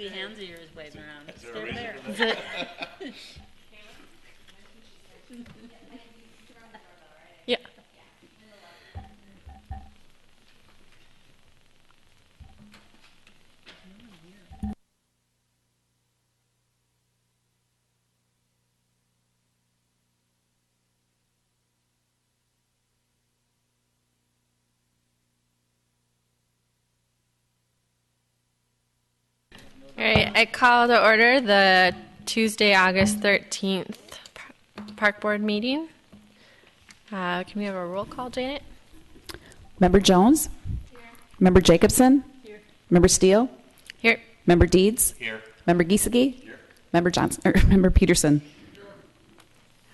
crazy hands of yours waving around. Is there Stay a over there. reason for that? Yeah. All right, I call to order the Tuesday, August 13th Park Board meeting. Can we have a roll call, Janet? Member Jones? Here. Member Jacobson? Here. Member Steele? Here. Member Deeds? Here. Member Giesecke? Here. Member Johnson, or Member Peterson? Here.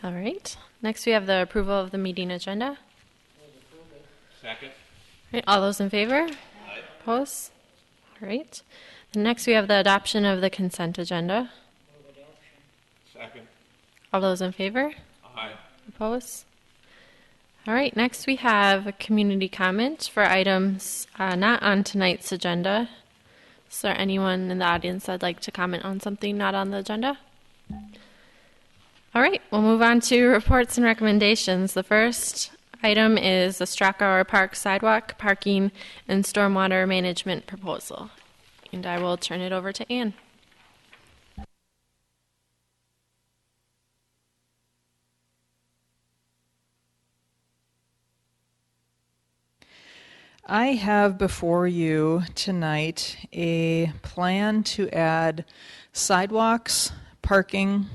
All right. Next, we have the approval of the meeting agenda. Second. All right, all those in favor? Aye. Opposed? All right. And next, we have the adoption of the consent agenda. Second. All those in favor? Aye. Opposed? All right, next we have a community comment for items not on tonight's agenda. Is there anyone in the audience that'd like to comment on something not on the agenda? All right, we'll move on to reports and recommendations. The first item is the Strachauer Park sidewalk, parking, and stormwater management proposal. And I will turn it over to Ann. I have before you tonight a plan to add sidewalks, parking,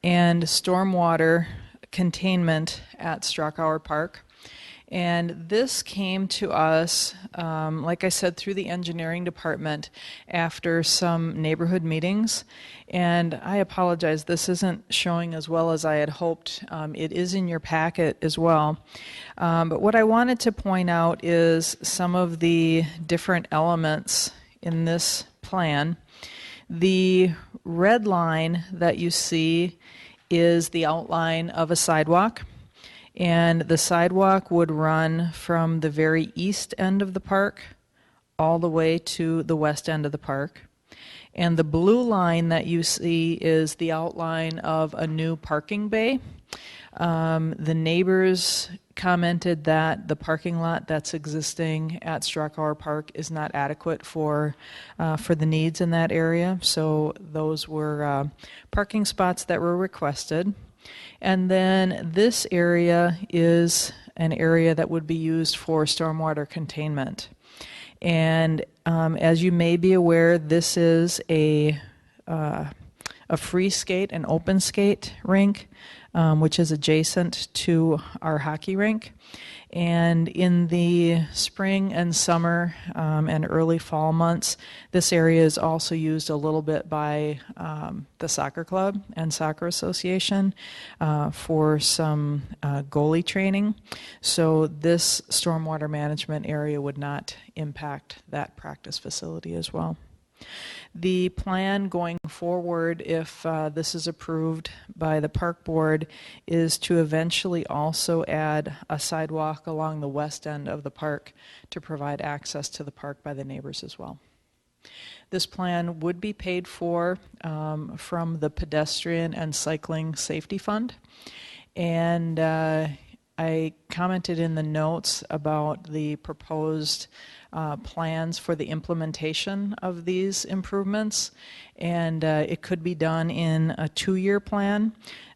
and stormwater containment at Strachauer Park. And this came to us, like I said, through the engineering department after some neighborhood meetings. And I apologize, this isn't showing as well as I had hoped. It is in your packet as well. But what I wanted to point out is some of the different elements in this plan. The red line that you see is the outline of a sidewalk. And the sidewalk would run from the very east end of the park all the way to the west end of the park. And the blue line that you see is the outline of a new parking bay. The neighbors commented that the parking lot that's existing at Strachauer Park is not adequate for the needs in that area. So those were parking spots that were requested. And then this area is an area that would be used for stormwater containment. And as you may be aware, this is a free skate, an open skate rink, which is adjacent to our hockey rink. And in the spring and summer and early fall months, this area is also used a little bit by the soccer club and soccer association for some goalie training. So this stormwater management area would not impact that practice facility as well. The plan going forward, if this is approved by the park board, is to eventually also add a sidewalk along the west end of the park to provide access to the park by the neighbors as well. This plan would be paid for from the Pedestrian and Cycling Safety Fund. And I commented in the notes about the proposed plans for the implementation of these improvements, and it could be done in a 2-year plan.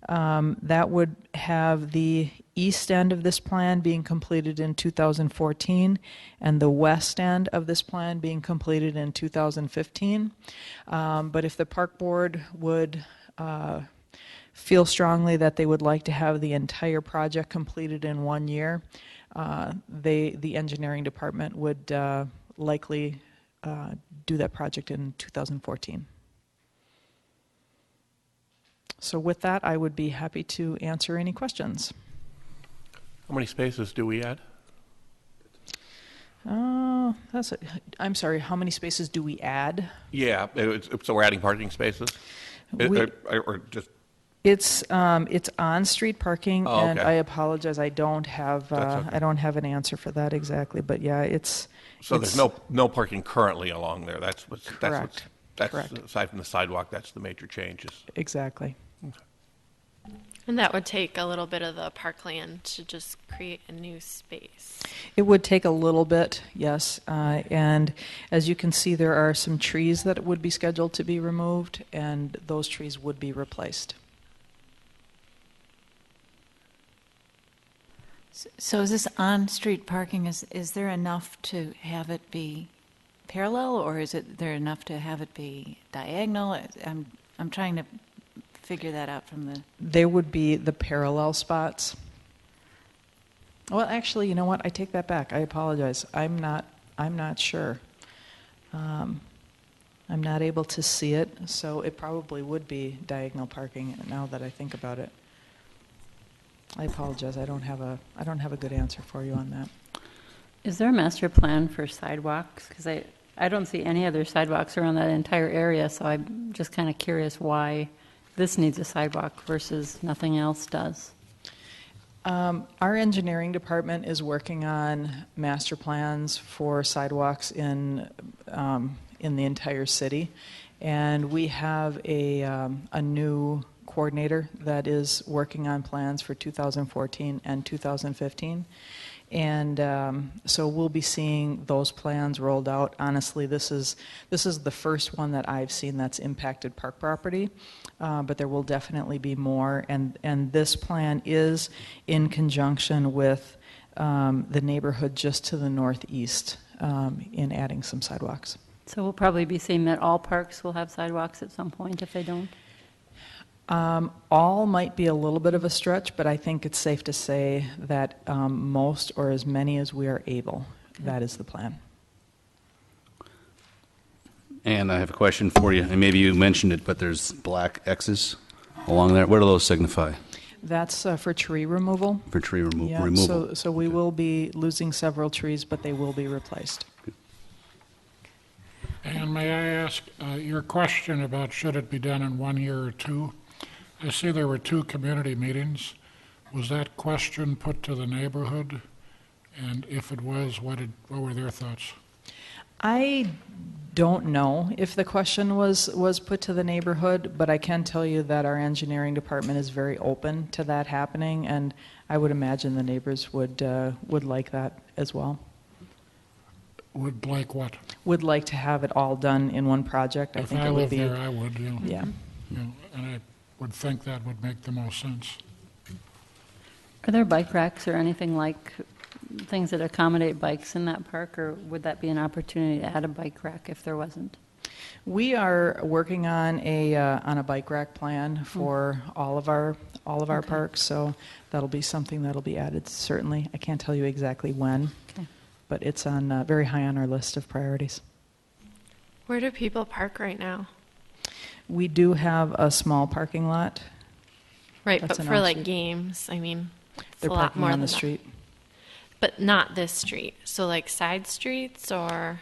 That would have the east end of this plan being completed in 2014 and the west end of this plan being completed in 2015. But if the park board would feel strongly that they would like to have the entire project completed in 1 year, the engineering department would likely do that project in 2014. So with that, I would be happy to answer any questions. How many spaces do we add? I'm sorry, how many spaces do we add? Yeah, so we're adding parking spaces? Or just... It's on-street parking, Oh, and okay. I apologize. I don't have That's okay. I don't have an answer for that exactly, but yeah, it's So there's no parking currently along there. That's what's correct. That's, Correct. aside from the sidewalk, that's the major changes. Exactly. And that would take a little bit of the parkland to just create a new space. It would take a little bit, yes. And as you can see, there are some trees that would be scheduled to be removed, and those trees would be replaced. So is this on-street parking, is there enough to have it be parallel, or is there enough to have it be diagonal? I'm trying to figure that out from the... There would be the parallel spots. Well, actually, you know what? I take that back. I apologize. I'm not sure. I'm not able to see it, so it probably would be diagonal parking now that I think about it. I apologize. I don't have a good answer for you on that. Is there a master plan for sidewalks? Because I don't see any other sidewalks around that entire area, so I'm just kind of curious why this needs a sidewalk versus nothing else does. Our engineering department is working on master plans for sidewalks in the entire city, and we have a new coordinator that is working on plans for 2014 and 2015. And so we'll be seeing those plans rolled out. Honestly, this is the first one that I've seen that's impacted park property, but there will definitely be more. And this plan is in conjunction with the neighborhood just to the northeast in adding some sidewalks. So we'll probably be seeing that all parks will have sidewalks at some point if they don't? All might be a little bit of a stretch, but I think it's safe to say that most or as many as we are able, that is the plan. And I have a question for you, and maybe you mentioned it, but there's black X's along there. What do those signify? That's for tree removal. For tree Yeah, removal? so we will be losing several trees, but they will be replaced. And may I ask, your question about should it be done in 1 year or two? I see there were 2 community meetings. Was that question put to the neighborhood? And if it was, what were their thoughts? I don't know if the question was put to the neighborhood, but I can tell you that our engineering department is very open to that happening, and I would imagine the neighbors would like that as well. Would like what? Would like to have it all done in one project. I If think I it would lived be. there, I would, Yeah. and I would think that would make the most sense. Are there bike racks or anything like things that accommodate bikes in that park, or would that be an opportunity to add a bike rack if there wasn't? We are working on a bike rack plan for all of our Okay. parks, so that'll be something that'll be added certainly. I can't tell you exactly when, Okay. but it's on very high on our list of priorities. Where do people park right now? We do have a small parking lot. Right, That's but an for like off-street. games, I mean, it's They're a lot parking more on than the that. street. But not this street. So like side streets or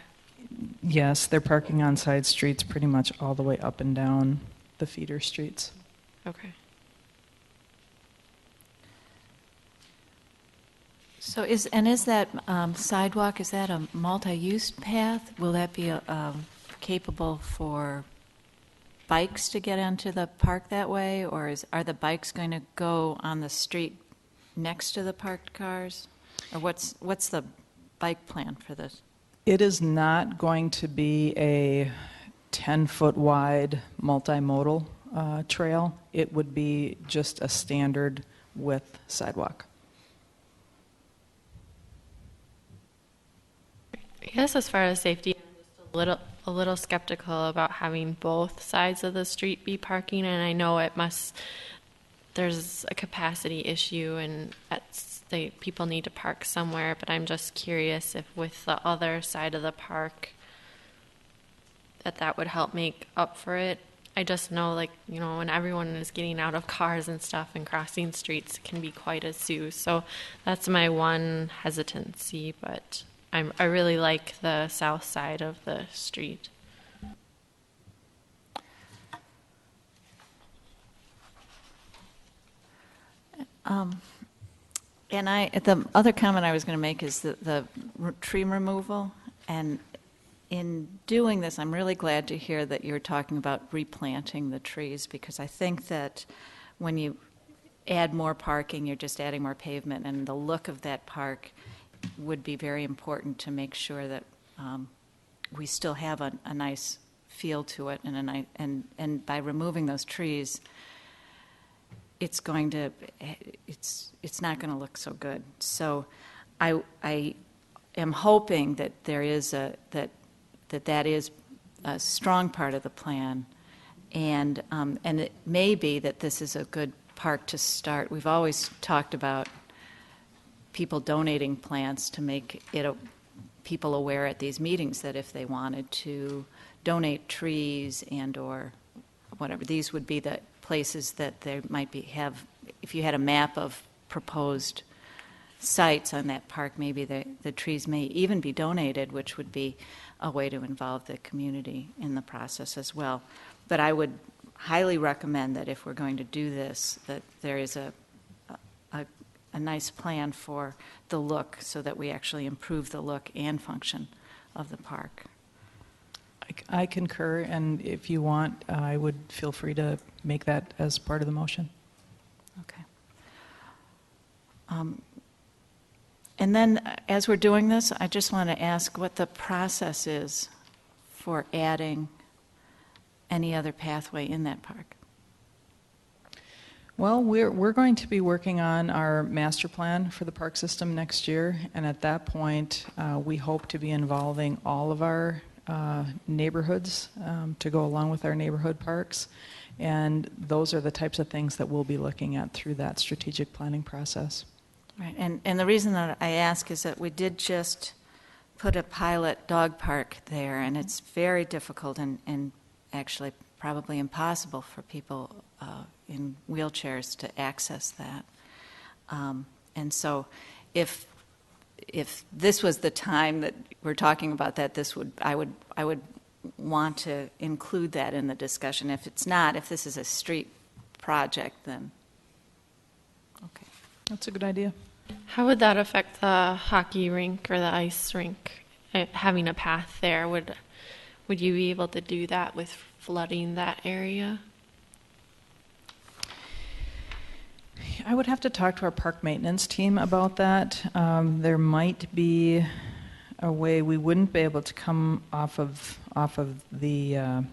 Yes, they're parking on side streets pretty much all the way up and down the feeder streets. okay. So is that sidewalk, is that a multi-use path? Will that be capable for bikes to get onto the park that way? Or are the bikes going to go on the street next to the parked cars? Or what's the bike plan for this? It is not going to be a 10-foot wide multimodal trail. It would be just a standard width sidewalk. I guess as far as safety, I'm just a little skeptical about having both sides of the street be parking, and I know there's a capacity issue and people need to park somewhere, but I'm just curious if with the other side of the park that would help make up for it. I just know, like, you know, when everyone is getting out of cars and stuff and crossing streets, it can be quite a zoo. So that's my one hesitancy, but I really like the south side of the street. And the other comment I was going to make is the tree removal, and in doing this, I'm really glad to hear that you're talking about replanting the trees, because I think that when you add more parking, you're just adding more pavement, and the look of that park would be very important to make sure that we still have a nice feel to it, and and by removing those trees, it's not going to look so good. So I am hoping that there is that is a strong part of the plan, and it may be that this is a good park to start. We've always talked about people donating plants to make people aware at these meetings that if they wanted to donate trees and or whatever, these would be the places that there might have, if you had a map of proposed sites on that park, maybe the trees may even be donated, which would be a way to involve the community in the process as well. But I would highly recommend that if we're going to do this, that there is a nice plan for the look, so that we actually improve the look and function of the park. I concur, and if you want, I would feel free to make that as part of the motion. Okay. And then, as we're doing this, I just want to ask what the process is for adding any other pathway in that park. Well, we're going to be working on our master plan for the park system next year, and at that point, we hope to be involving all of our neighborhoods to go along with our neighborhood parks, and those are the types of things that we'll be looking at through that strategic planning process. Right, and the reason that I ask is that we did just put a pilot dog park there, and it's very difficult and actually probably impossible for people in wheelchairs to access that. And so if this was the time that we're talking about that, I would want to include that in the discussion. If it's not, if this is a street project, then okay. That's a good idea. How would that affect the hockey rink or the ice rink? Having a path there, would you be able to do that with flooding that area? I would have to talk to our park maintenance team about that. There might be a way we wouldn't be able to come off of the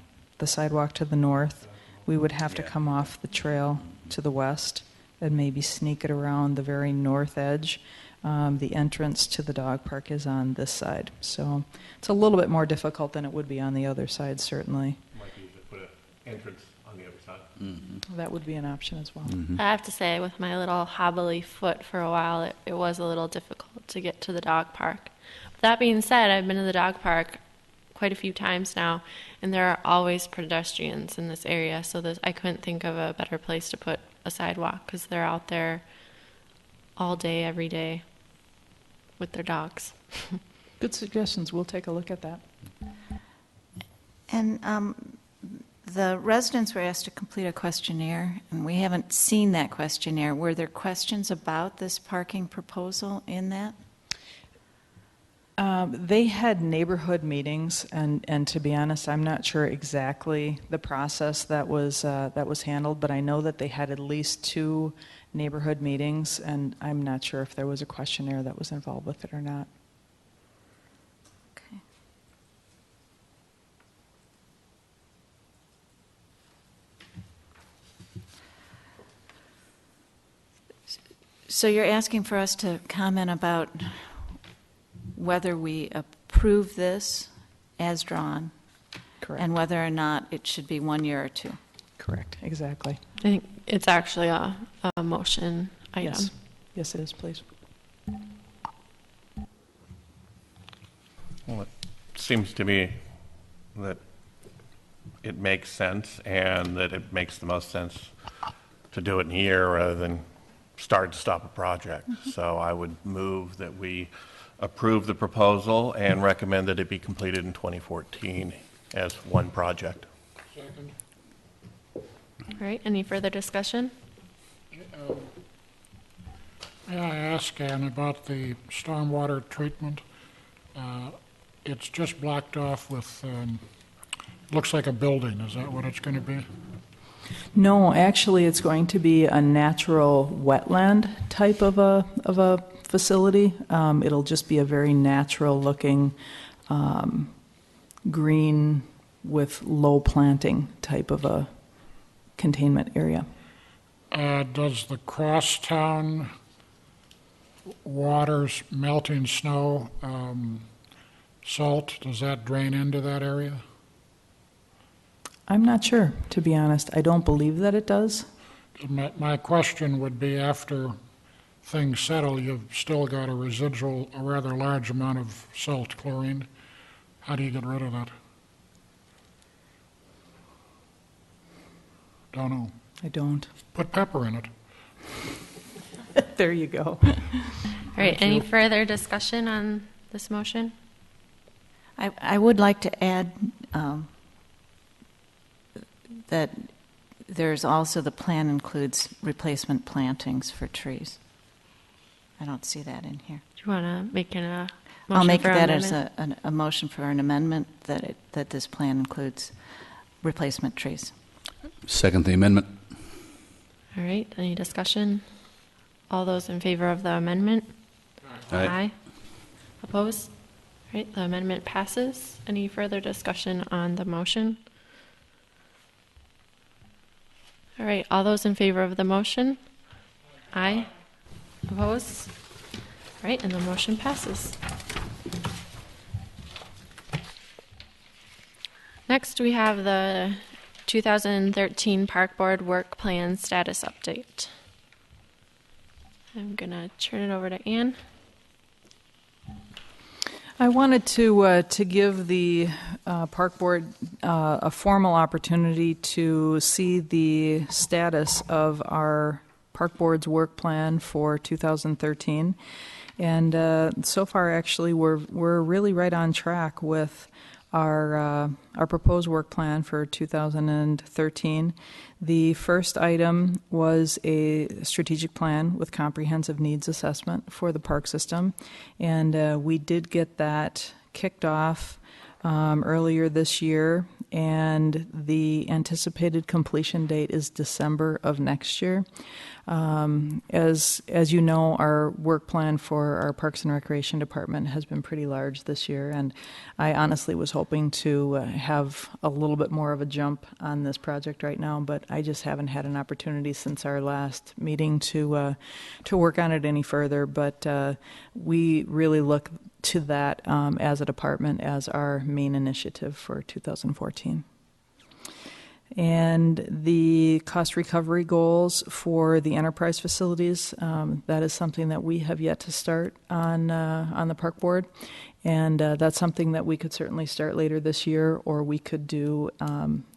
sidewalk to the north. We would have to come off the trail to the west and maybe sneak it around the very north edge. The entrance to the dog park is on this side, so it's a little bit more difficult than it would be on the other side, certainly. Might be to put an entrance on the other side. Mm-hmm. That would be an option as well. Mm-hmm. I have to say, with my little hobbly foot for a while, it was a little difficult to get to the dog park. But that being said, I've been to the dog park quite a few times now, and there are always pedestrians in this area, so I couldn't think of a better place to put a sidewalk, because they're out there all day, every day with their dogs. Good suggestions. We'll take a look at that. And the residents were asked to complete a questionnaire, and we haven't seen that questionnaire. Were there questions about this parking proposal in that? They had neighborhood meetings, and to be honest, I'm not sure exactly the process that was handled, but I know that they had at least 2 neighborhood meetings, and I'm not sure if there was a questionnaire that was involved with it or not. Okay. So you're asking for us to comment about whether we approve this as drawn, Correct. and whether or not it should be 1 year or 2. Correct. Exactly. I think it's actually a motion item. Yes. Yes, it is, please. Well, it seems to me that it makes sense, and that it makes the most sense to do it in a year rather than start to stop a project. So I would move that we approve the proposal and recommend that it be completed in 2014 as one project. Second. All right, any further discussion? May I ask, Ann, about the stormwater treatment? it's just blocked off with, looks like a building. Is that what it's going to be? No, actually, it's going to be a natural wetland type of a facility. It'll just be a very natural-looking green with low planting type of a containment area. Does the crosstown waters, melting snow, salt, does that drain into that area? I'm not sure, to be honest. I don't believe that it does. My question would be, after things settle, you've still got a residual, a rather large amount of salt, chlorine. How do you get rid of that? Don't know. I don't. Put pepper in it. There you go. All right, any further discussion on this motion? I would like to add that there's also, the plan includes replacement plantings for trees. I don't see that in here. Do you want to make a motion I'll make for that amendment? as a motion for an amendment that this plan includes replacement trees. Second the amendment. All right, any discussion? All those in favor of the amendment? Aye. Opposed? All right, the amendment passes. Any further discussion on the motion? All right, all those in favor of the motion? Aye. Opposed? All right, and the motion passes. Next, we have the 2013 Park Board Work Plan Status Update. I'm going to turn it over to Ann. I wanted to give the Park Board a formal opportunity to see the status of our Park Board's work plan for 2013. And so far, actually, we're really right on track with our proposed work plan for 2013. The first item was a strategic plan with comprehensive needs assessment for the park system, and we did get that kicked off earlier this year, and the anticipated completion date is December of next year. As you know, our work plan for our Parks and Recreation Department has been pretty large this year, and I honestly was hoping to have a little bit more of a jump on this project right now, but I just haven't had an opportunity since our last meeting to work on it any further. But we really look to that as a department as our main initiative for 2014. And the cost recovery goals for the enterprise facilities, that is something that we have yet to start on the Park Board. And that's something that we could certainly start later this year, or we could do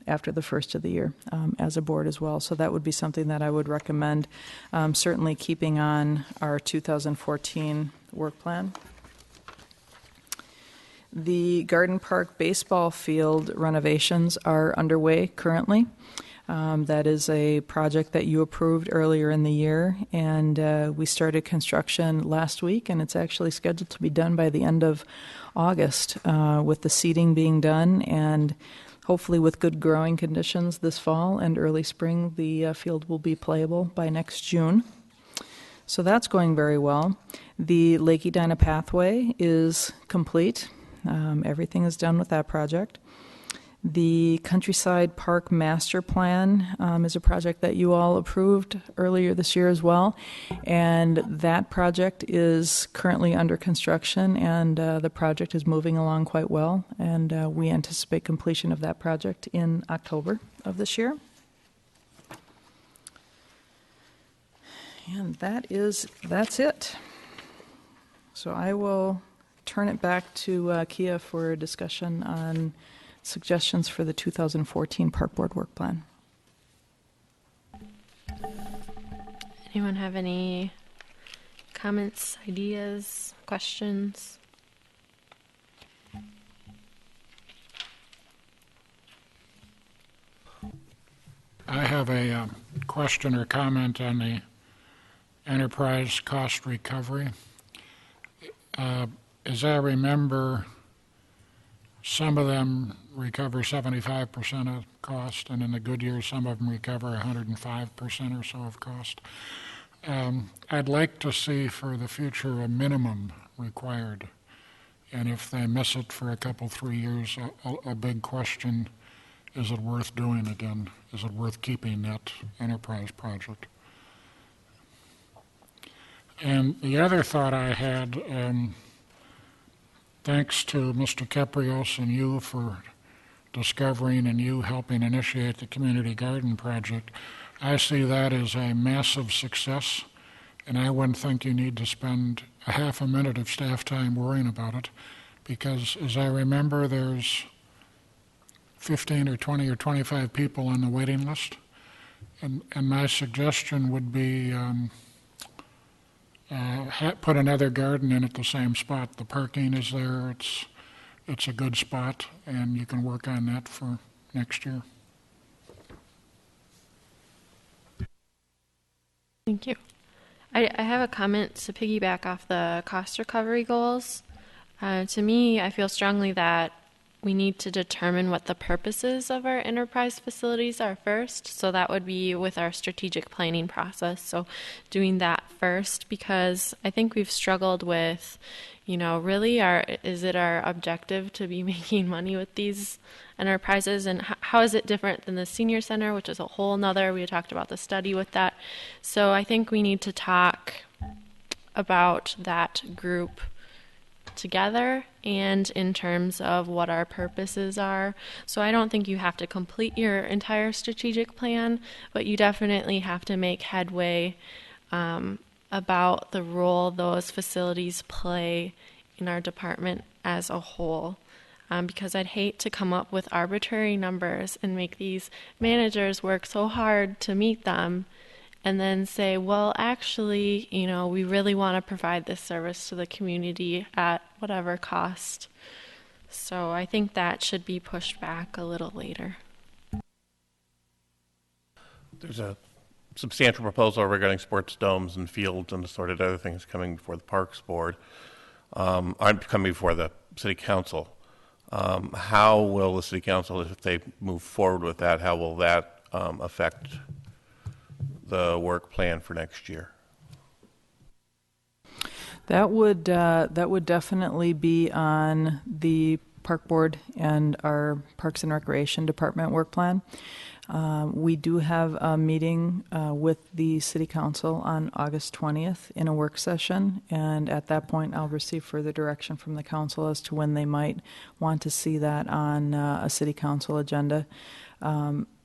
after the first of the year as a board as well. So that would be something that I would recommend, certainly keeping on our 2014 work plan. The Garden Park baseball field renovations are underway currently. That is a project that you approved earlier in the year, and we started construction last week, and it's actually scheduled to be done by the end of August, with the seeding being done, and hopefully with good growing conditions this fall and early spring, the field will be playable by next June. So that's going very well. The Lake Edina pathway is complete. Everything is done with that project. The Countryside Park Master Plan is a project that you all approved earlier this year as well, and that project is currently under construction, and the project is moving along quite well, and we anticipate completion of that project in October of this year. And that's it. So I will turn it back to Kia for a discussion on suggestions for the 2014 Park Board Work Plan. Anyone have any comments, ideas, questions? I have a question or comment on the enterprise cost recovery. As I remember, some of them recover 75% of cost, and in the good years, some of them recover 105% or so of cost. I'd like to see for the future a minimum required. And if they miss it for a couple, 3 years, a big question, is it worth doing again? Is it worth keeping that enterprise project? And the other thought I had, thanks to Mr. Keprios and you for discovering and you helping initiate the community garden project, I see that as a massive success, and I wouldn't think you need to spend a half a minute of staff time worrying about it, because as I remember, there's 15 or 20 or 25 people on the waiting list, and my suggestion would be put another garden in at the same spot. The parking is there, it's a good spot, and you can work on that for next year. Thank you. I have a comment to piggyback off the cost recovery goals. To me, I feel strongly that we need to determine what the purposes of our enterprise facilities are first. So that would be with our strategic planning process. So doing that first, because I think we've struggled with, really is it our objective to be making money with these enterprises, and how is it different than the senior center, which is a whole nother, we talked about the study with that. So I think we need to talk about that group together and in terms of what our purposes are. So I don't think you have to complete your entire strategic plan, but you definitely have to make headway about the role those facilities play in our department as a whole. Because I'd hate to come up with arbitrary numbers and make these managers work so hard to meet them and then say, well, actually, we really want to provide this service to the community at whatever cost. So I think that should be pushed back a little later. There's a substantial proposal regarding sports domes and fields and assorted other things coming before the Parks Board. I'm coming before the City Council. How will the City Council, if they move forward with that, how will that affect the work plan for next year? That would definitely be on the Park Board and our Parks and Recreation Department work plan. We do have a meeting with the City Council on August 20th in a work session, and at that point I'll receive further direction from the Council as to when they might want to see that on a City Council agenda.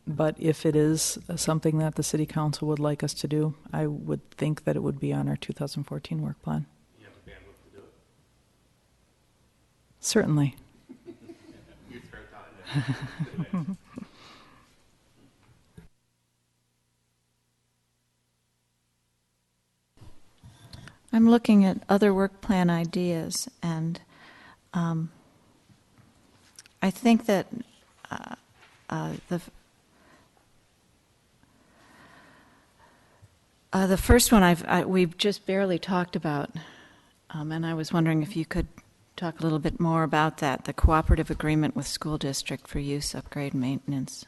But if it is something that the City Council would like us to do, I would think that it would be on our 2014 work plan. You have the bandwidth to do it. Certainly. You spare time. I'm looking at other work plan ideas, and I think that the first one we've just barely talked about, and I was wondering if you could talk a little bit more about that, the cooperative agreement with school district for use, upgrade, maintenance.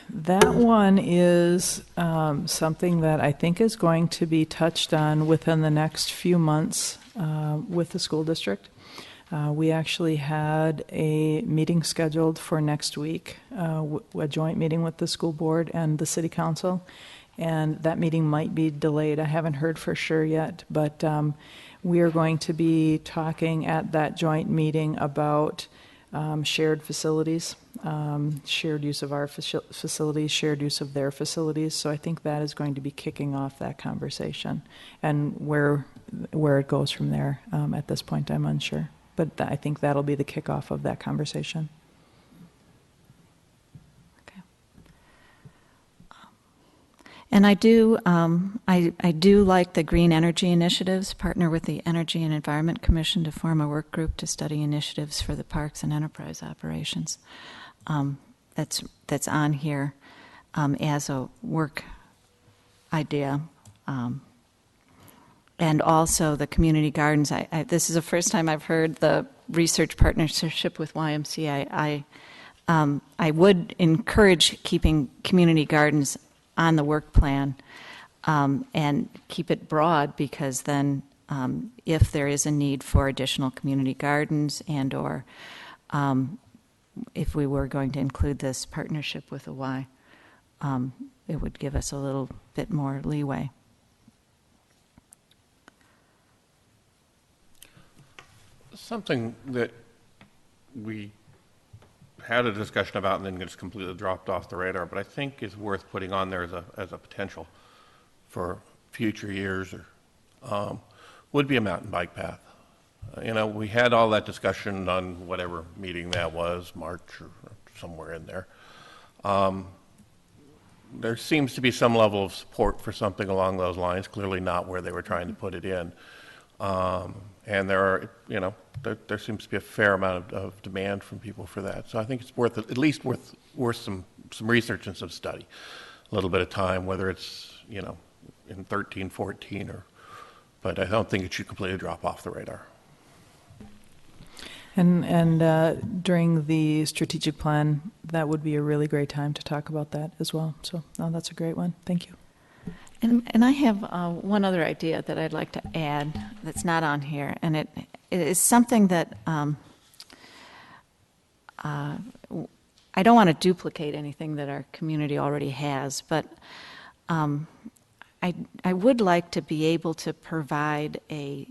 That one is something that I think is going to be touched on within the next few months with the school district. We actually had a meeting scheduled for next week, a joint meeting with the school board and the city council, and that meeting might be delayed. I haven't heard for sure yet, but we are going to be talking at that joint meeting about shared facilities, shared use of our facilities, shared use of their facilities. So I think that is going to be kicking off that conversation, and where it goes from there. At this point, I'm unsure, but I think that'll be the kickoff of that conversation. Okay. And I do like the green energy initiatives. Partner with the Energy and Environment Commission to form a work group to study initiatives for the parks and enterprise operations. That's on here as a work idea. and also the community gardens. This is the first time I've heard the research partnership with YMCA. I would encourage keeping community gardens on the work plan and keep it broad, because then if there is a need for additional community gardens and or if we were going to include this partnership with the Y, it would give us a little bit more leeway. Something that we had a discussion about and then just completely dropped off the radar, but I think is worth putting on there as a potential for future years, or would be a mountain bike path. We had all that discussion on whatever meeting that was, March or somewhere in there. There seems to be some level of support for something along those lines, clearly not where they were trying to put it in. And there are, there seems to be a fair amount of demand from people for that. So I think it's worth, at least worth some research and some study, a little bit of time, whether it's, in 13, 14, but I don't think it should completely drop off the radar. And during the strategic plan, that would be a really great time to talk about that as well. So, no, that's a great one. Thank you. And I have one other idea that I'd like to add that's not on here, and it is something that I don't want to duplicate anything that our community already has, but I would like to be able to provide a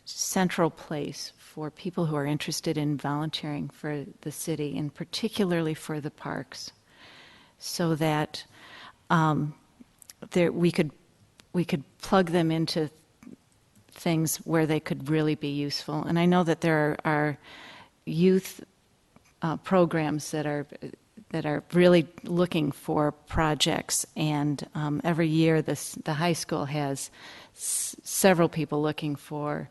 central place for people who are interested in volunteering for the city, and particularly for the parks, so that we could plug them into things where they could really be useful. And I know that there are youth programs that are really looking for projects, and every year the high school has several people looking for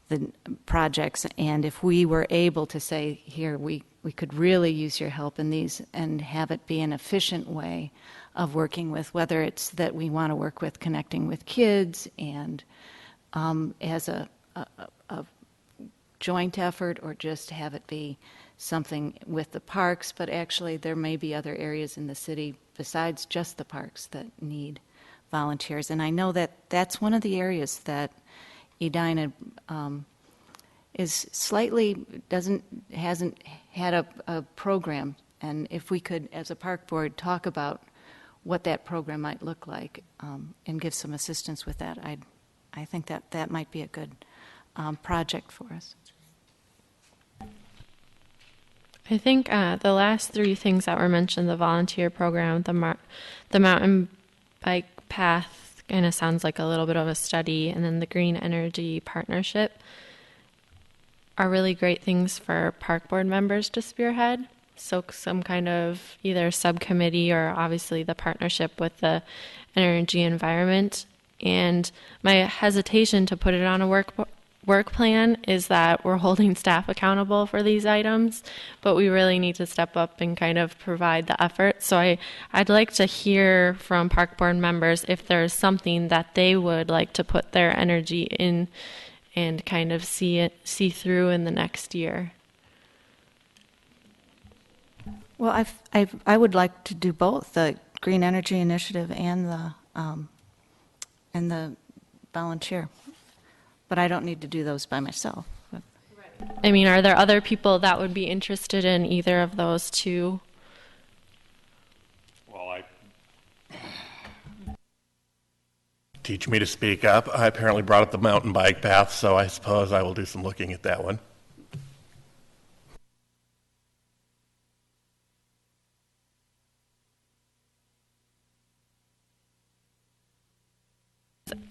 the projects, and if we were able to say, here, we could really use your help in these, and have it be an efficient way of working with, whether it's that we want to work with connecting with kids and as a joint effort, or just have it be something with the parks, but actually there may be other areas in the city besides just the parks that need volunteers. And I know that that's one of the areas that Edina hasn't had a program, and if we could, as a park board, talk about what that program might look like and give some assistance with that, I think that might be a good project for us. I think the last three things that were mentioned, the volunteer program, the mountain bike path, kind of sounds like a little bit of a study, and then the green energy partnership are really great things for park board members to spearhead. So some kind of either subcommittee, or obviously the partnership with the energy environment. And my hesitation to put it on a work plan is that we're holding staff accountable for these items, but we really need to step up and kind of provide the effort. So I'd like to hear from park board members if there's something that they would like to put their energy in and kind of see through in the next year. Well, I would like to do both, the Green Energy Initiative and the volunteer, but I don't need to do those by myself. I mean, are there other people that would be interested in either of those two? Well, teach me to speak up. I apparently brought up the mountain bike path, so I suppose I will do some looking at that one.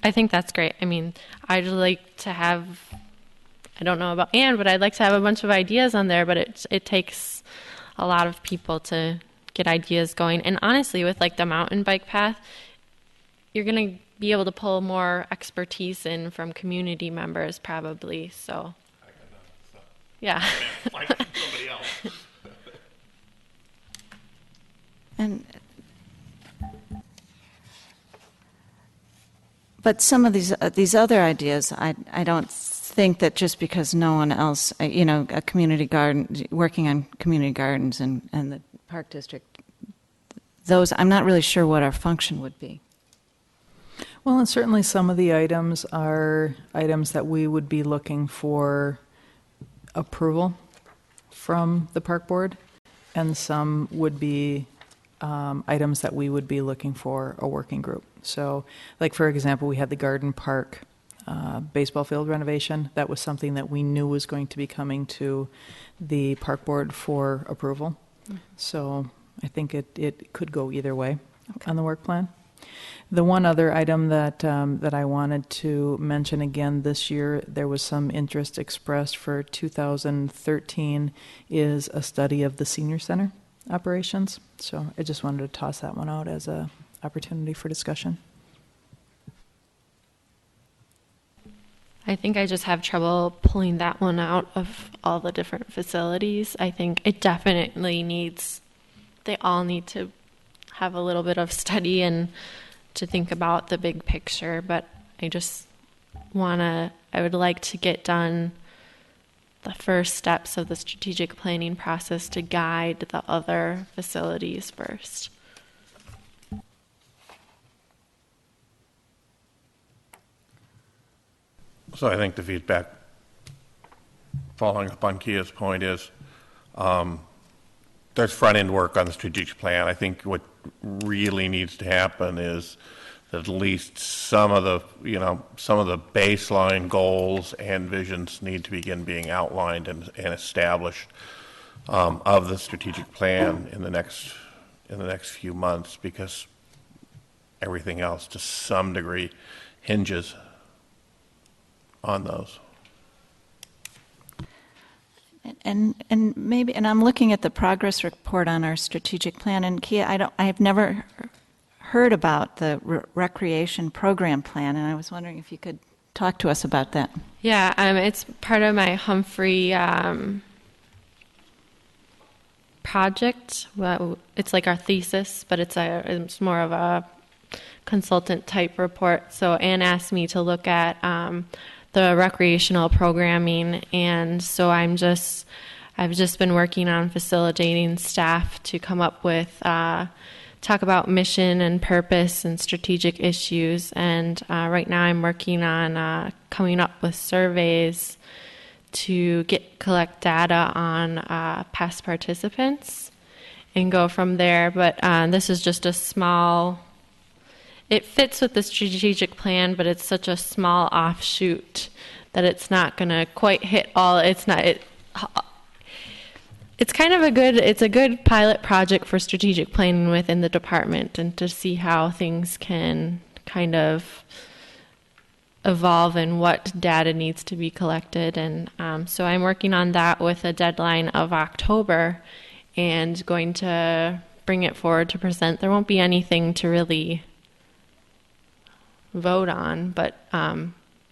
I think that's great. I mean, I'd like to have, I don't know about Anne, but I'd like to have a bunch of ideas on there, but it takes a lot of people to get ideas going. And honestly, with like the mountain bike path, you're going to be able to pull more expertise in from community members probably. So, yeah. Find somebody else. And But some of these other ideas, I don't think that just because no one else, a community garden, working on community gardens and the park district, those, I'm not really sure what our function would be. Well, and certainly some of the items are items that we would be looking for approval from the park board, and some would be items that we would be looking for a working group. So, like for example, we had the garden park baseball field renovation. That was something that we knew was going to be coming to the park board for approval. Mm-hmm. So I think it could go either way on the work plan. The one other item that I wanted to mention again this year, there was some interest expressed for 2013, is a study of the senior center operations. So I just wanted to toss that one out as a opportunity for discussion. I think I just have trouble pulling that one out of all the different facilities. I think it definitely needs, they all need to have a little bit of study and to think about the big picture, but I would like to get done the first steps of the strategic planning process to guide the other facilities first. So I think the feedback, following up on Kia's point, is there's front-end work on the strategic plan. I think what really needs to happen is that at least some of the baseline goals and visions need to begin being outlined and established of the strategic plan in the next few months, because everything else to some degree hinges on those. And maybe, and I'm looking at the progress report on our strategic plan, and Kia, I have never heard about the recreation program plan, and I was wondering if you could talk to us about that. Yeah, it's part of my Humphrey project. Well, it's like our thesis, but it's more of a consultant type report. So Anne asked me to look at the recreational programming, and so I've just been working on facilitating staff to come up with talk about mission and purpose and strategic issues, and right now I'm working on coming up with surveys to collect data on past participants and go from there. But this is just a small, it fits with the strategic plan, but it's such a small offshoot that it's not going to quite hit all. It's kind of it's a good pilot project for strategic planning within the department, and to see how things can kind of evolve and what data needs to be collected. And so I'm working on that with a deadline of October, and going to bring it forward to present. There won't be anything to really vote on, but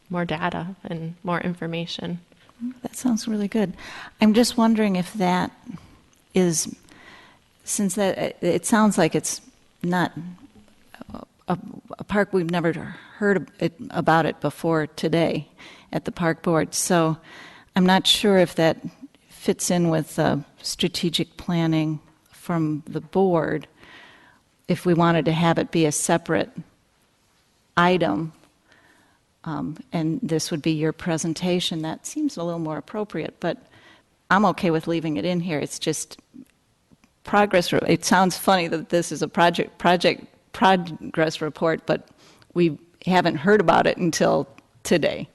more data and more information. That sounds really good. I'm just wondering if that is, since that it sounds like it's not a park, we've never heard about it before today at the park board. So I'm not sure if that fits in with strategic planning from the board, if we wanted to have it be a separate item, and this would be your presentation. That seems a little more appropriate, but I'm okay with leaving it in here. It's just progress. It sounds funny that this is a project progress report, but we haven't heard about it until today.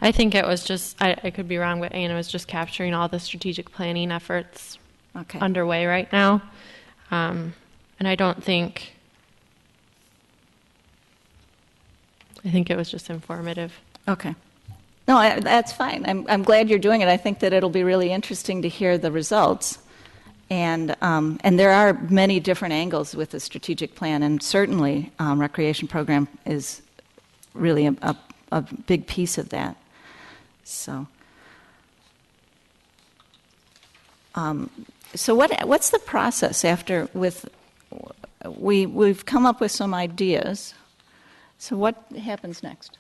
I think it was just, I could be wrong, but Anna was just capturing all the strategic planning efforts underway right now. And I think it was just informative. Okay. No, that's fine. I'm glad you're doing it. I think that it'll be really interesting to hear the results. And there are many different angles with the strategic plan, and certainly recreation program is really a big piece of that. So, So what's the process after we've come up with some ideas. So what happens next?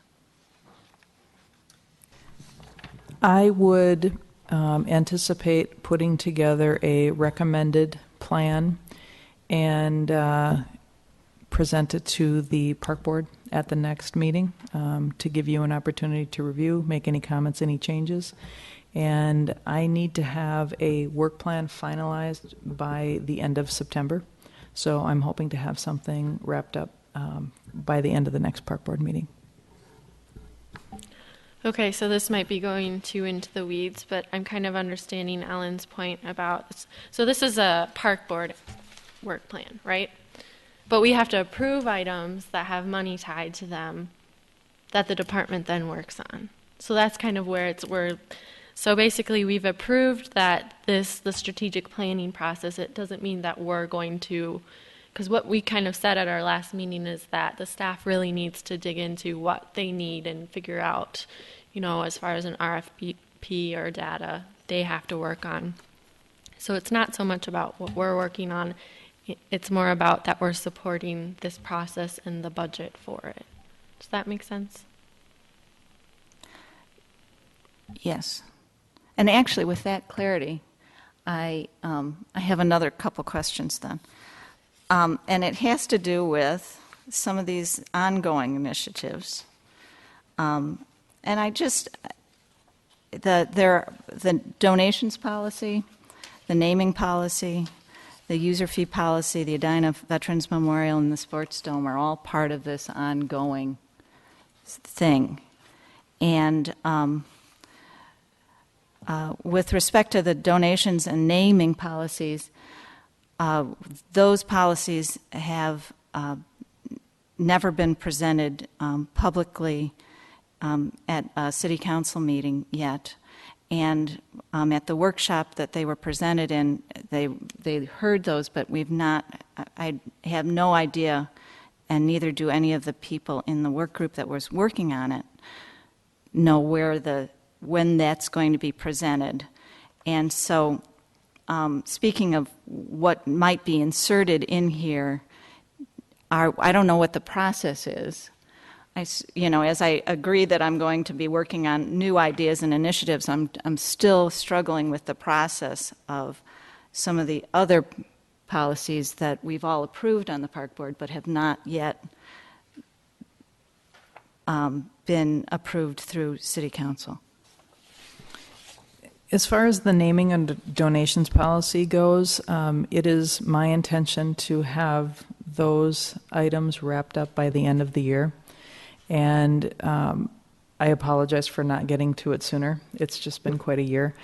I would anticipate putting together a recommended plan and present it to the park board at the next meeting to give you an opportunity to review, make any comments, any changes. And I need to have a work plan finalized by the end of September. So I'm hoping to have something wrapped up by the end of the next park board meeting. Okay, so this might be going too into the weeds, but I'm kind of understanding Ellen's point about, so this is a park board work plan, right? But we have to approve items that have money tied to them that the department then works on. So that's kind of where so basically we've approved that the strategic planning process, it doesn't mean that we're going to, because what we kind of said at our last meeting is that the staff really needs to dig into what they need and figure out, as far as an RFP or data they have to work on. So it's not so much about what we're working on, it's more about that we're supporting this process and the budget for it. Does that make sense? Yes. And actually, with that clarity, I have another couple questions then. And it has to do with some of these ongoing initiatives. And the donations policy, the naming policy, the user fee policy, the Edina Veterans Memorial, and the Sports Dome are all part of this ongoing thing. And with respect to the donations and naming policies, those policies have never been presented publicly at a city council meeting yet. And at the workshop that they were presented in, they heard those, but I have no idea, and neither do any of the people in the work group that was working on it, know when that's going to be presented. And so, speaking of what might be inserted in here, I don't know what the process is. As I agree that I'm going to be working on new ideas and initiatives, I'm still struggling with the process of some of the other policies that we've all approved on the park board but have not yet been approved through city council. As far as the naming and donations policy goes, it is my intention to have those items wrapped up by the end of the year. And I apologize for not getting to it sooner. It's just been quite a year.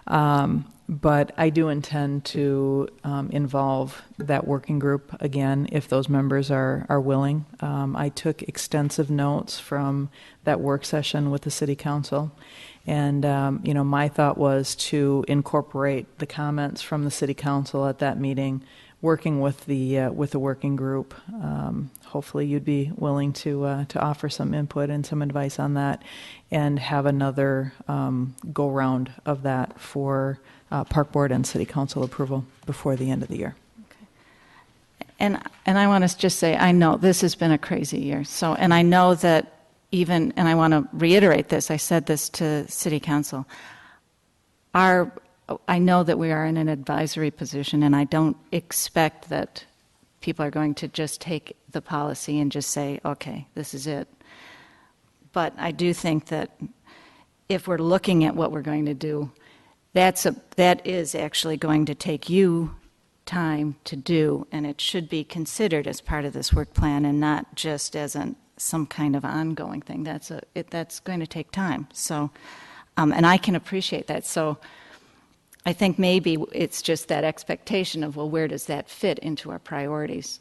But I do intend to involve that working group again if those members are willing. I took extensive notes from that work session with the city council. And, my thought was to incorporate the comments from the city council at that meeting, working with the working group. Hopefully you'd be willing to offer some input and some advice on that, and have another go-round of that for park board and city council approval before the end of the year. And I want to just say, I know this has been a crazy year. So, and I know that and I want to reiterate this, I said this to city council, I know that we are in an advisory position, and I don't expect that people are going to just take the policy and just say, okay, this is it. But I do think that if we're looking at what we're going to do, that is actually going to take you time to do, and it should be considered as part of this work plan and not just as some kind of ongoing thing. That's going to take time. So, and I can appreciate that. So I think maybe it's just that expectation of, well, where does that fit into our priorities?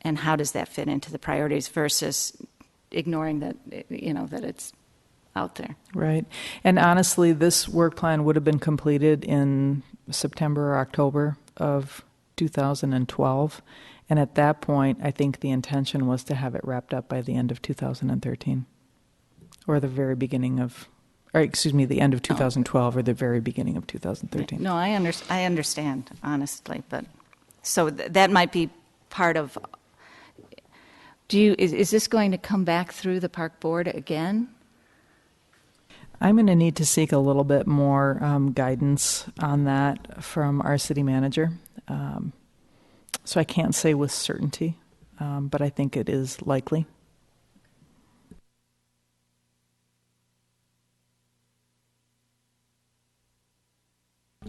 And how does that fit into the priorities versus ignoring that, that it's out there. Right. And honestly, this work plan would have been completed in September or October of 2012. And at that point, I think the intention was to have it wrapped up by the end of 2013 or the very beginning of or excuse me, the end of 2012 or the very beginning of 2013. No, I understand, honestly, but, so that might be part of, is this going to come back through the park board again? I'm going to need to seek a little bit more guidance on that from our city manager. So I can't say with certainty, but I think it is likely.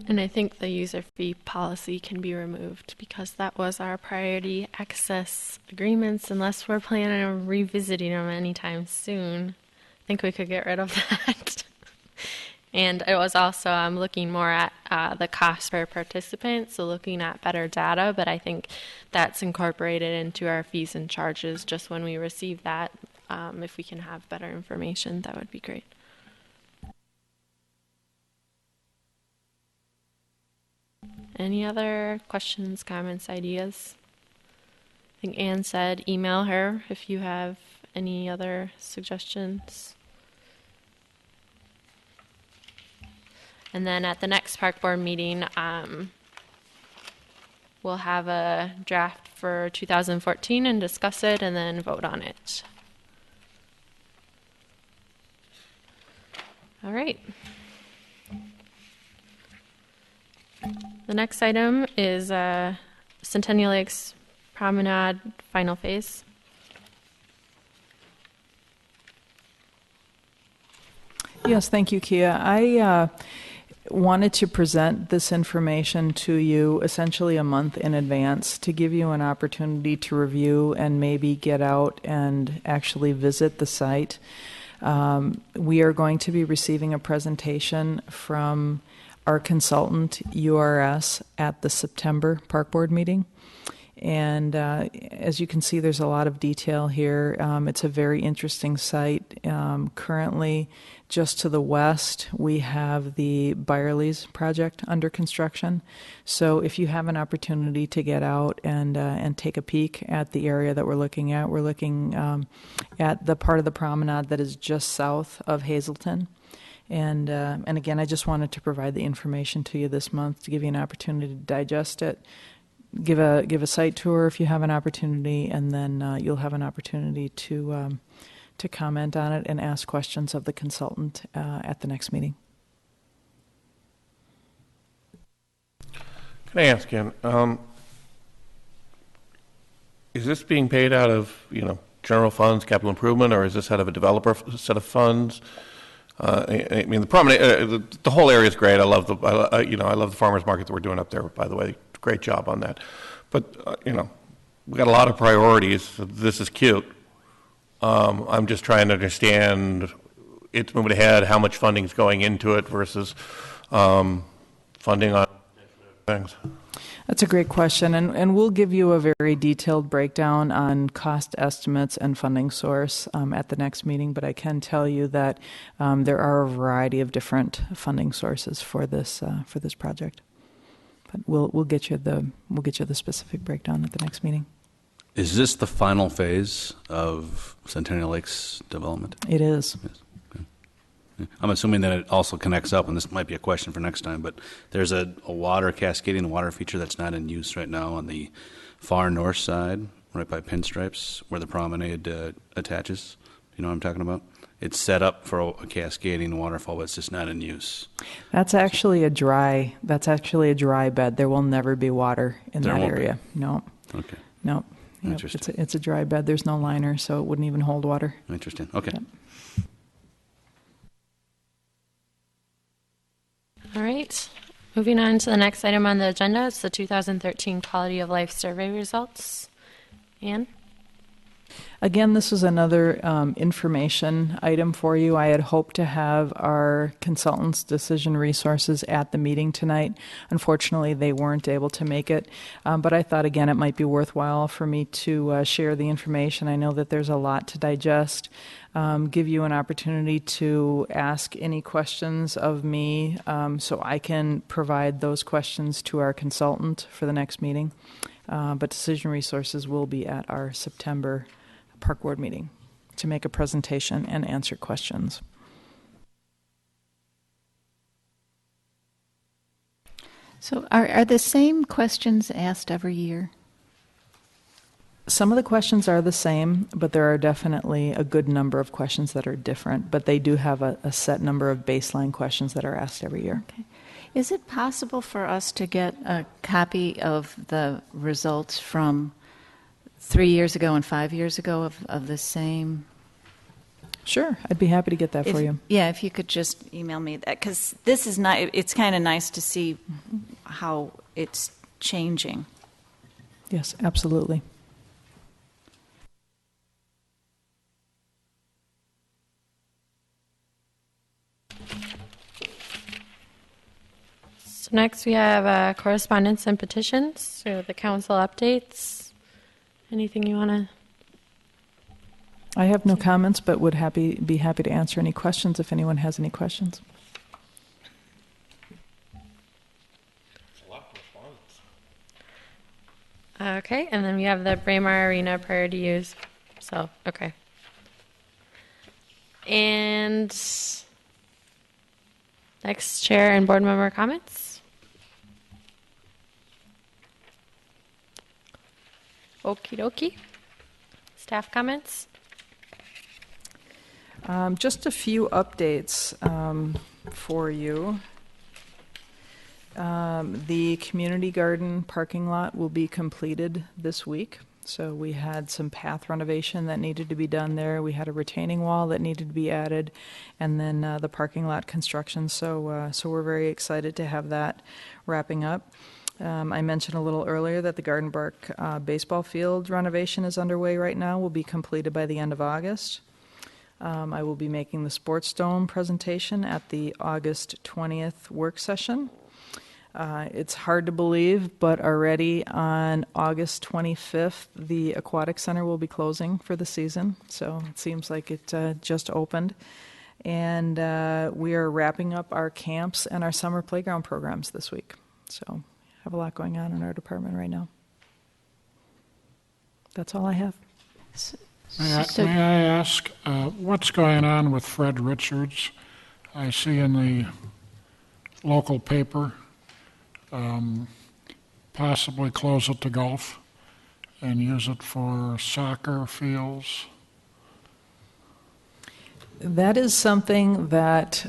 And I think the user fee policy can be removed because that was our priority access agreements. Unless we're planning on revisiting them anytime soon, I think we could get rid of that. And it was also, I'm looking more at the cost per participant, so looking at better data, but I think that's incorporated into our fees and charges just when we receive that. If we can have better information, that would be great. Any other questions, comments, ideas? I think Anne said email her if you have any other suggestions. And then at the next park board meeting, we'll have a draft for 2014 and discuss it and then vote on it. All right. The next item is Centennial Lakes Promenade final phase. Yes, thank you, Kia. I wanted to present this information to you essentially a month in advance to give you an opportunity to review and maybe get out and actually visit the site. We are going to be receiving a presentation from our consultant, URS, at the September Park Board meeting. And as you can see, there's a lot of detail here. It's a very interesting site. Currently, just to the west, we have the Byerly's project under construction. So if you have an opportunity to get out and take a peek at the area that we're looking at the part of the promenade that is just south of Hazelton. And again, I just wanted to provide the information to you this month to give you an opportunity to digest it. Give a site tour if you have an opportunity, and then you'll have an opportunity to comment on it and ask questions of the consultant at the next meeting. Can I ask you, is this being paid out of general funds, capital improvement, or is this out of a developer set of funds? I mean, the promenade, the whole area is great. I love I love the farmers market that we're doing up there. By the way, great job on that. But we got a lot of priorities. This is cute. I'm just trying to understand it's moving ahead. How much funding is going into it versus funding on things. That's a great question, and we'll give you a very detailed breakdown on cost estimates and funding source at the next meeting. But I can tell you that there are a variety of different funding sources for this project. But we'll get you the specific breakdown at the next meeting. Is this the final phase of Centennial Lakes development? It is. Yes. I'm assuming that it also connects up, and this might be a question for next time, but there's a water cascading water feature that's not in use right now on the far north side, right by Pinstripes, where the promenade attaches. You know what I'm talking about? It's set up for a cascading waterfall, but it's just not in use. That's actually a dry bed. There will never be water in that area. No. Okay. No. Yep. Interesting. It's a dry bed. There's no liner, so it wouldn't even hold water. Interesting. Okay. Yep. All right. Moving on to the next item on the agenda, it's the 2013 Quality of Life Survey results. Anne? Again, this is another information item for you. I had hoped to have our consultants' decision resources at the meeting tonight. Unfortunately, they weren't able to make it, but I thought, again, it might be worthwhile for me to share the information. I know that there's a lot to digest. Give you an opportunity to ask any questions of me so I can provide those questions to our consultant for the next meeting. But decision resources will be at our September Park Board meeting to make a presentation and answer questions. So are the same questions asked every year? Some of the questions are the same, but there are definitely a good number of questions that are different. But they do have a set number of baseline questions that are asked every year. Okay. Is it possible for us to get a copy of the results from 3 years ago and 5 years ago of the same? Sure, I'd be happy to get that for you. Yeah, if you could just email me that, because this is not, it's kind of nice to see how it's changing. Yes, absolutely. So next we have correspondence and petitions. So the council updates. Anything you want to? I have no comments, but would be happy to answer any questions if anyone has any questions. Okay, and then we have the Braemar Arena priority use. So, okay. And next, chair and board member comments. Okie dokie. Staff comments. Just a few updates for you. The community garden parking lot will be completed this week. So we had some path renovation that needed to be done there. We had a retaining wall that needed to be added, and then the parking lot construction. So we're very excited to have that wrapping up. I mentioned a little earlier that the Garden Park baseball field renovation is underway right now. Will be completed by the end of August. I will be making the Sports Dome presentation at the August 20th work session. It's hard to believe, but already on August 25th, the Aquatic Center will be closing for the season. So it seems like it just opened. And we are wrapping up our camps and our summer playground programs this week. So have a lot going on in our department right now. That's all I have. May I ask, what's going on with Fred Richards? I see in the local paper, possibly close it to golf and use it for soccer fields. That is something that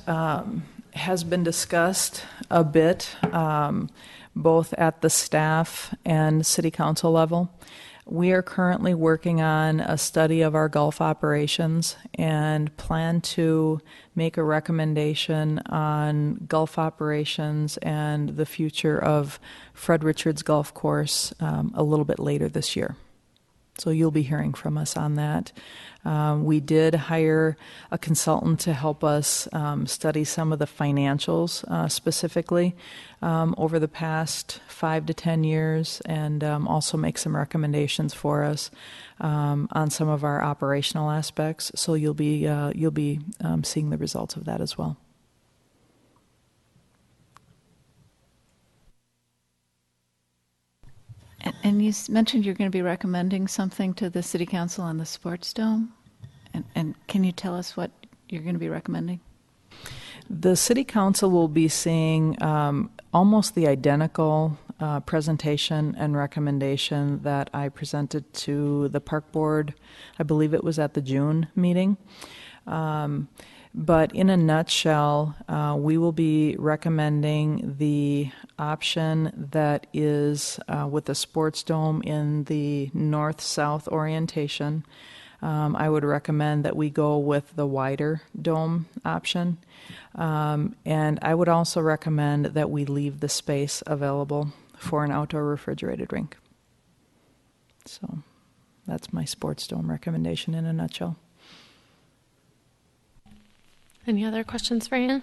has been discussed a bit, both at the staff and city council level. We are currently working on a study of our golf operations and plan to make a recommendation on golf operations and the future of Fred Richards Golf Course a little bit later this year. So you'll be hearing from us on that. We did hire a consultant to help us study some of the financials specifically over the past 5 to 10 years, and also make some recommendations for us on some of our operational aspects. So you'll be seeing the results of that as well. And you mentioned you're going to be recommending something to the City Council on the Sports Dome? And can you tell us what you're going to be recommending? The City Council will be seeing almost the identical presentation and recommendation that I presented to the Park Board. I believe it was at the June meeting. But in a nutshell, we will be recommending the option that is with the sports dome in the north-south orientation. I would recommend that we go with the wider dome option. And I would also recommend that we leave the space available for an outdoor refrigerated rink. So that's my sports dome recommendation in a nutshell. Any other questions for Ann?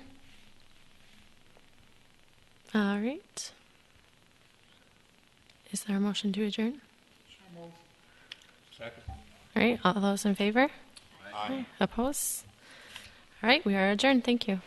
All right. Is there a motion to adjourn? Second. All right, all those in favor? Aye. Opposed? All right, we are adjourned. Thank you.